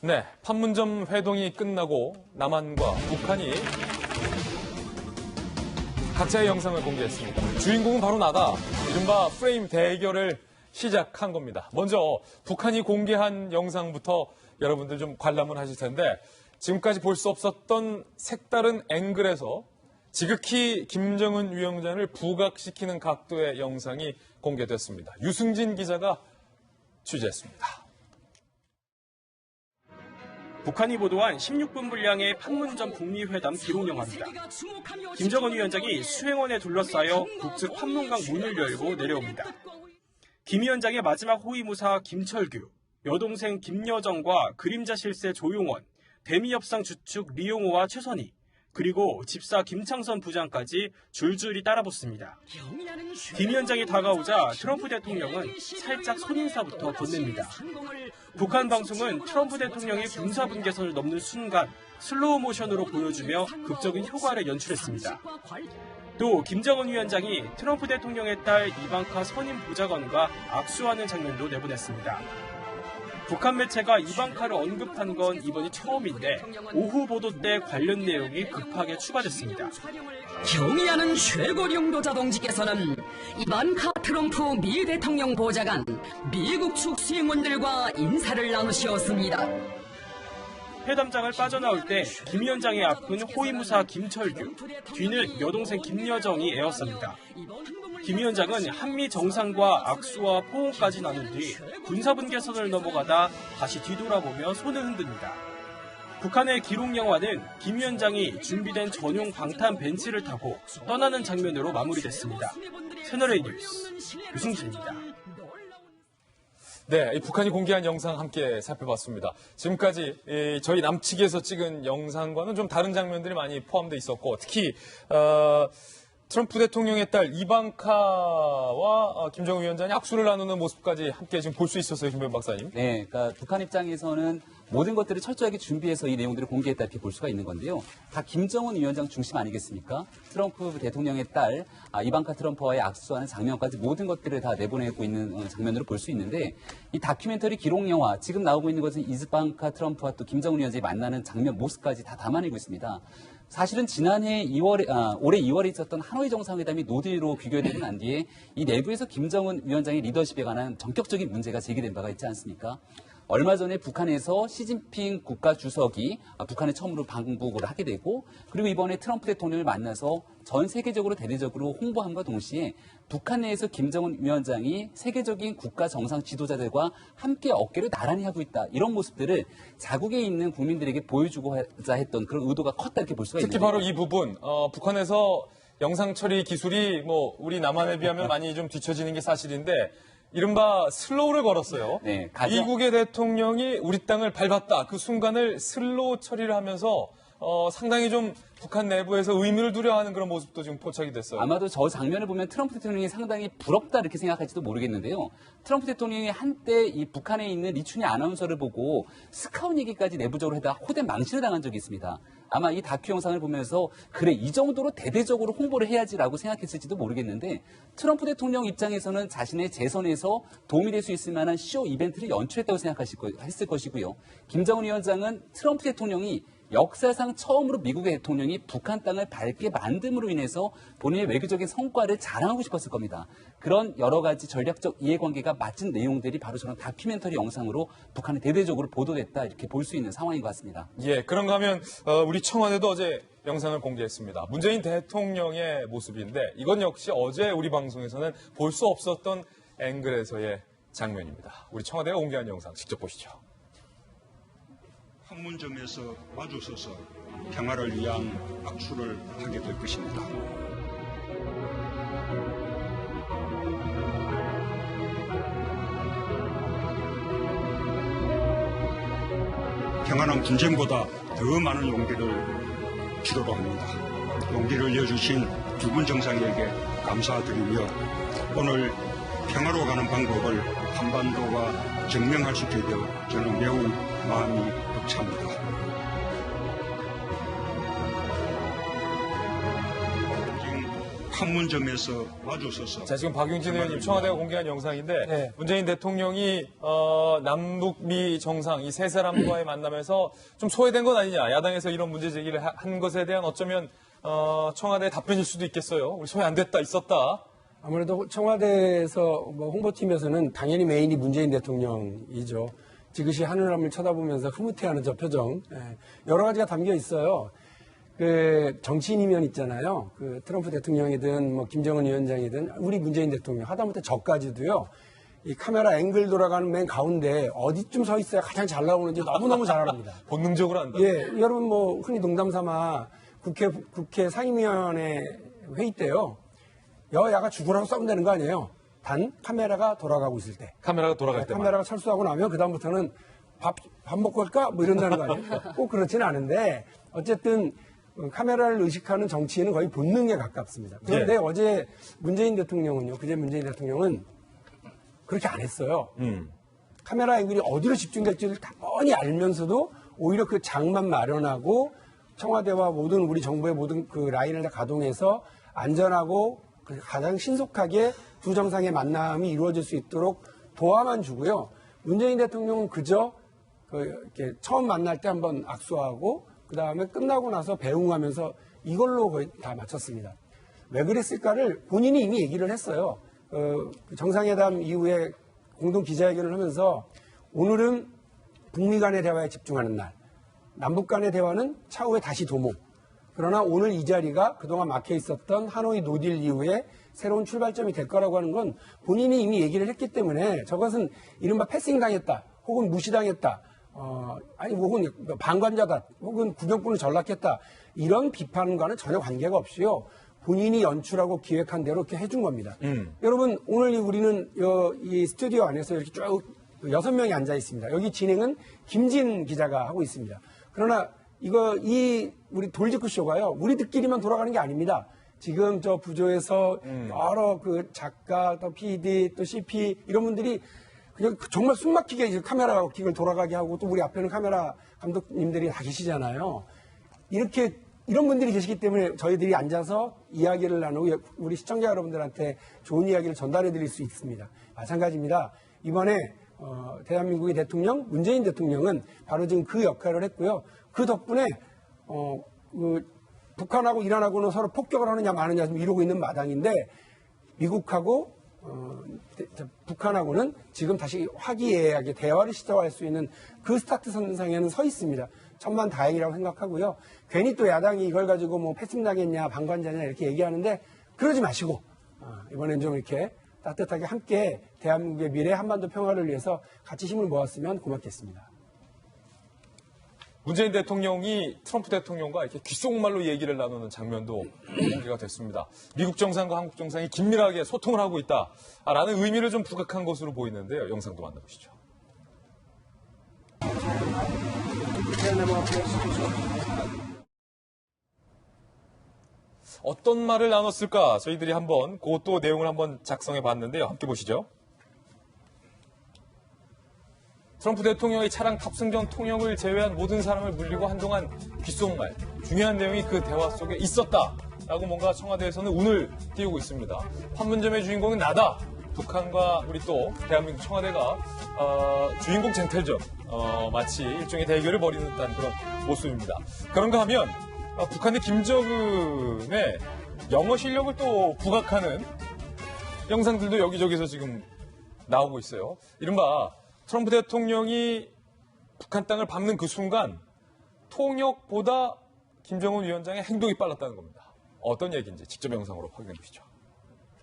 네, 판문점 회동이 끝나고 남한과 북한이 각자의 영상을 공개했습니다. 주인공은 바로 나다. 이른바 프레임 대결을 시작한 겁니다. 먼저 북한이 공개한 영상부터 여러분들 좀 관람을 하실 텐데 지금까지 볼 수 없었던 색다른 앵글에서 지극히 김정은 위원장을 부각시키는 각도의 영상이 공개됐습니다. 유승진 기자가 취재했습니다. 북한이 보도한 16분 분량의 판문점 북미회담 기록영화입니다. 김정은 위원장이 수행원에 둘러싸여 북측 판문강 문을 열고 내려옵니다. 김 위원장의 마지막 호위무사 김철규, 여동생 김여정과 그림자 실세 조용원, 대미협상 주축 리용호와 최선희, 그리고 집사 김창선 부장까지 줄줄이 따라붙습니다. 김 위원장이 다가오자 트럼프 대통령은 살짝 손인사부터 건넵니다. 북한 방송은 트럼프 대통령이 군사분계선을 넘는 순간 슬로우 모션으로 보여주며 극적인 효과를 연출했습니다. 또 김정은 위원장이 트럼프 대통령의 딸 이방카 선임 보좌관과 악수하는 장면도 내보냈습니다. 북한 매체가 이방카를 언급한 건 이번이 처음인데 오후 보도 때 관련 내용이 급하게 추가됐습니다. 경의하는 최고 용도 자동직에서는 이반카 트럼프 미 대통령 보좌관, 미국 측 수행원들과 인사를 나누셨습니다. 회담장을 빠져나올 때 김 위원장의 앞은 호위무사 김철규, 뒤는 여동생 김여정이 에었습니다. 김 위원장은 한미 정상과 악수와 포옹까지 나눈 뒤 군사분계선을 넘어가다 다시 뒤돌아보며 손을 흔듭니다. 북한의 기록영화는 김 위원장이 준비된 전용 방탄 벤츠를 타고 떠나는 장면으로 마무리됐습니다. 채널A 뉴스 유승진입니다. 네, 이 북한이 공개한 영상 함께 살펴봤습니다. 지금까지 저희 남측에서 찍은 영상과는 좀 다른 장면들이 많이 포함되어 있었고 특히 트럼프 대통령의 딸 이방카와 김정은 위원장이 악수를 나누는 모습까지 함께 지금 볼 수 있었어요, 김병 박사님. 네, 그러니까 북한 입장에서는 모든 것들을 철저하게 준비해서 이 내용들을 공개했다 이렇게 볼 수가 있는 건데요. 다 김정은 위원장 중심 아니겠습니까? 트럼프 대통령의 딸 이방카 트럼프와의 악수하는 장면까지 모든 것들을 다 내보내고 있는 장면으로 볼 수 있는데 이 다큐멘터리 기록 영화 지금 나오고 있는 것은 이방카 트럼프와 또 김정은 위원장이 만나는 장면 모습까지 다 담아내고 있습니다. 사실은 지난해 올해 2월에 있었던 하노이 정상회담이 노딜로 귀결되고 난 뒤에 이 내부에서 김정은 위원장의 리더십에 관한 전격적인 문제가 제기된 바가 있지 않습니까? 얼마 전에 북한에서 시진핑 국가 주석이 북한에 처음으로 방북을 하게 되고 그리고 이번에 트럼프 대통령을 만나서 전 세계적으로 대대적으로 홍보함과 동시에 북한 내에서 김정은 위원장이 세계적인 국가 정상 지도자들과 함께 어깨를 나란히 하고 있다. 이런 모습들을 자국에 있는 국민들에게 보여주고자 했던 그런 의도가 컸다 이렇게 볼 수가 있는데 특히 바로 이 부분 북한에서 영상 처리 기술이 우리 남한에 비하면 많이 좀 뒤처지는 게 사실인데 이른바 슬로우를 걸었어요. 네, 이국의 대통령이 우리 땅을 밟았다. 그 순간을 슬로우 처리를 하면서 상당히 좀 북한 내부에서 의미를 두려워하는 그런 모습도 지금 포착이 됐어요. 아마도 저 장면을 보면 트럼프 대통령이 상당히 부럽다 이렇게 생각할지도 모르겠는데요. 트럼프 대통령이 한때 이 북한에 있는 리춘희 아나운서를 보고 스카웃 얘기까지 내부적으로 해다 호된 망신을 당한 적이 있습니다. 아마 이 다큐 영상을 보면서 그래 이 정도로 대대적으로 홍보를 해야지라고 생각했을지도 모르겠는데 트럼프 대통령 입장에서는 자신의 재선에서 도움이 될 수 있을 만한 쇼 이벤트를 연출했다고 생각했을 것이고요. 김정은 위원장은 트럼프 대통령이 역사상 처음으로 미국의 대통령이 북한 땅을 밟게 만듦으로 인해서 본인의 외교적인 성과를 자랑하고 싶었을 겁니다. 그런 여러 가지 전략적 이해관계가 맞은 내용들이 바로 저런 다큐멘터리 영상으로 북한에 대대적으로 보도됐다 이렇게 볼 수 있는 상황인 것 같습니다. 예, 그런가 하면 우리 청와대도 어제 영상을 공개했습니다. 문재인 대통령의 모습인데 이건 역시 어제 우리 방송에서는 볼 수 없었던 앵글에서의 장면입니다. 우리 청와대가 공개한 영상 직접 보시죠. 판문점에서 마주서서 평화를 위한 악수를 하게 될 것입니다. 평화는 분쟁보다 더 많은 용기를 필요로 합니다. 용기를 내주신 두 분 정상에게 감사드리며 오늘 평화로 가는 방법을 한반도가 증명할 수 있게 되어 저는 매우 마음이 벅찹니다. 판문점에서 마주서서 자, 지금 박용진 의원님 청와대가 공개한 영상인데 네. 문재인 대통령이 남북미 정상 이 세 사람과의 만남에서 좀 소외된 건 아니냐. 야당에서 이런 문제 제기를 한 것에 대한 어쩌면 청와대의 답변일 수도 있겠어요. 우리 소외 안 됐다, 있었다. 아무래도 청와대에서 뭐 홍보팀에서는 당연히 메인이 문재인 대통령이죠. 지그시 하늘하늘 쳐다보면서 흐뭇해하는 저 표정. 예, 여러 가지가 담겨 있어요. 그 정치인이면 있잖아요. 그 트럼프 대통령이든 뭐 김정은 위원장이든 우리 문재인 대통령 하다못해 저까지도요. 이 카메라 앵글 돌아가는 맨 가운데 어디쯤 서 있어야 가장 잘 나오는지 너무너무 잘 알아봅니다. 본능적으로 한다. 예, 여러분 뭐 흔히 농담 삼아 국회 상임위원회 회의 때요. 여야가 죽으라고 싸우면 되는 거 아니에요. 단 카메라가 돌아가고 있을 때. 카메라가 돌아갈 때만. 카메라가 철수하고 나면 그다음부터는 밥 먹고 갈까? 뭐 이런다는 거 아니에요. 꼭 그렇지는 않은데 어쨌든 카메라를 의식하는 정치인은 거의 본능에 가깝습니다. 그런데 예. 어제 문재인 대통령은요. 그제 문재인 대통령은 그렇게 안 했어요. 카메라 앵글이 어디로 집중될지를 다 뻔히 알면서도 오히려 그 장만 마련하고 청와대와 모든 우리 정부의 모든 그 라인을 다 가동해서 안전하고 가장 신속하게 두 정상의 만남이 이루어질 수 있도록 도와만 주고요. 문재인 대통령은 그저 이렇게 처음 만날 때 한번 악수하고 그 다음에 끝나고 나서 배웅하면서 이걸로 거의 다 마쳤습니다. 왜 그랬을까를 본인이 이미 얘기를 했어요. 정상회담 이후에 공동 기자회견을 하면서 오늘은 북미 간의 대화에 집중하는 날, 남북 간의 대화는 차후에 다시 도모. 그러나 오늘 이 자리가 그동안 막혀 있었던 하노이 노딜 이후에 새로운 출발점이 될 거라고 하는 건 본인이 이미 얘기를 했기 때문에 저것은 이른바 패싱 당했다, 혹은 무시당했다, 혹은 방관자다, 혹은 구경꾼을 전락했다 이런 비판과는 전혀 관계가 없이요. 본인이 연출하고 기획한 대로 이렇게 해준 겁니다. 여러분 오늘 우리는 이 스튜디오 안에서 이렇게 쭉 6명이 앉아 있습니다. 여기 진행은 김진 기자가 하고 있습니다. 그러나 우리 돌직구 쇼가요, 우리들끼리만 돌아가는 게 아닙니다. 지금 저 부조에서 여러 그 작가, 또 PD, 또 CP 이런 분들이 그냥 정말 숨막히게 이제 카메라 기를 돌아가게 하고 또 우리 앞에는 카메라 감독님들이 다 계시잖아요. 이런 분들이 계시기 때문에 저희들이 앉아서 이야기를 나누고 우리 시청자 여러분들한테 좋은 이야기를 전달해 드릴 수 있습니다. 마찬가지입니다. 이번에 대한민국의 대통령, 문재인 대통령은 바로 지금 그 역할을 했고요. 그 덕분에 북한하고 이란하고는 서로 폭격을 하느냐 마느냐 좀 이러고 있는 마당인데 미국하고 북한하고는 지금 다시 화기애애하게 대화를 시도할 수 있는 그 스타트 선상에는 서 있습니다. 천만 다행이라고 생각하고요. 괜히 또 야당이 이걸 가지고 뭐 패싱 당했냐 방관자냐 이렇게 얘기하는데 그러지 마시고 이번엔 좀 이렇게 따뜻하게 함께 대한민국의 미래 한반도 평화를 위해서 같이 힘을 모았으면 고맙겠습니다. 문재인 대통령이 트럼프 대통령과 이렇게 귓속말로 얘기를 나누는 장면도 공개가 됐습니다. 미국 정상과 한국 정상이 긴밀하게 소통을 하고 있다라는 의미를 좀 부각한 것으로 보이는데요. 영상도 만나보시죠. 어떤 말을 나눴을까? 저희들이 한번 그것도 내용을 한번 작성해 봤는데요. 함께 보시죠. 트럼프 대통령의 차량 탑승 전 통역을 제외한 모든 사람을 물리고 한동안 귓속말, 중요한 내용이 그 대화 속에 있었다라고 뭔가 청와대에서는 운을 띄우고 있습니다. 판문점의 주인공은 나다. 북한과 우리 또 대한민국 청와대가 주인공 쟁탈전, 마치 일종의 대결을 벌이는 듯한 그런 모습입니다. 그런가 하면 북한의 김정은의 영어 실력을 또 부각하는 영상들도 여기저기서 지금 나오고 있어요. 이른바 트럼프 대통령이 북한 땅을 밟는 그 순간 통역보다 김정은 위원장의 행동이 빨랐다는 겁니다. 어떤 얘기인지 직접 영상으로 확인해 보시죠.